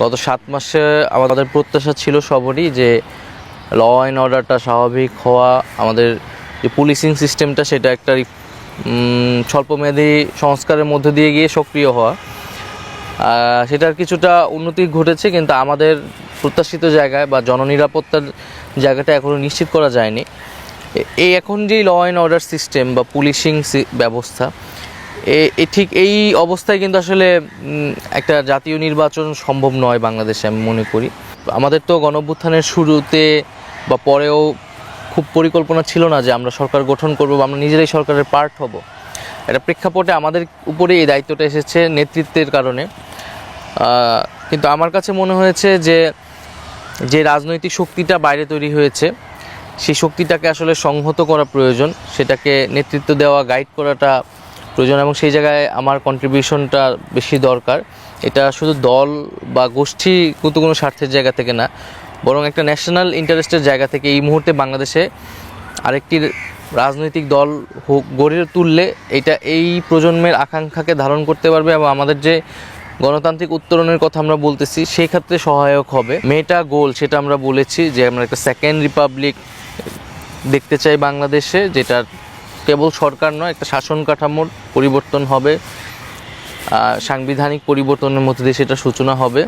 গত 7 মাসে আমাদের প্রত্যাশা ছিল সবারই যে ল অ্যান্ড অর্ডারটা স্বাভাবিক হওয়া, আমাদের যে পুলিশিং সিস্টেমটা সেটা একটা স্বল্পমেয়াদী সংস্কারের মধ্যে দিয়ে গিয়ে সক্রিয় হওয়া, সেটার কিছুটা উন্নতি ঘটেছে, কিন্তু আমাদের প্রত্যাশিত জায়গায় বা জননিরাপত্তার জায়গাটা এখনও নিশ্চিত করা যায়নি। এই এখন যেই ল অ্যান্ড অর্ডার সিস্টেম বা পুলিশিং ব্যবস্থা, ঠিক এই অবস্থায় কিন্তু আসলে একটা জাতীয় নির্বাচন সম্ভব নয় বাংলাদেশে, আমি মনে করি। আমাদের তো গণঅভ্যুত্থানের শুরুতে বা পরেও খুব পরিকল্পনা ছিল না যে আমরা সরকার গঠন করব বা আমরা নিজেরাই সরকারের পার্ট হব। এটা প্রেক্ষাপটে আমাদের উপরে এই দায়িত্বটা এসেছে নেতৃত্বের কারণে। কিন্তু আমার কাছে মনে হয়েছে যে রাজনৈতিক শক্তিটা বাইরে তৈরি হয়েছে, সেই শক্তিটাকে আসলে সংহত করা প্রয়োজন, সেটাকে নেতৃত্ব দেওয়া, গাইড করাটা প্রয়োজন, এবং সেই জায়গায় আমার কন্ট্রিবিউশনটা বেশি দরকার। এটা শুধু দল বা গোষ্ঠীগত কোনো স্বার্থের জায়গা থেকে না, বরং একটা ন্যাশনাল ইন্টারেস্টের জায়গা থেকে এই মুহূর্তে বাংলাদেশে আরেকটি রাজনৈতিক দল গড়ে তুললে এটা এই প্রজন্মের আকাঙ্ক্ষাকে ধারণ করতে পারবে এবং আমাদের যে গণতান্ত্রিক উত্তরণের কথা আমরা বলতেছি সেই ক্ষেত্রে সহায়ক হবে। মেটা গোল সেটা আমরা বলেছি যে আমরা একটা সেকেন্ড রিপাবলিক দেখতে চাই বাংলাদেশে, যেটা কেবল সরকার নয়, একটা শাসন কাঠামোর পরিবর্তন হবে, সাংবিধানিক পরিবর্তনের মধ্যে দিয়ে সেটা সূচনা হবে।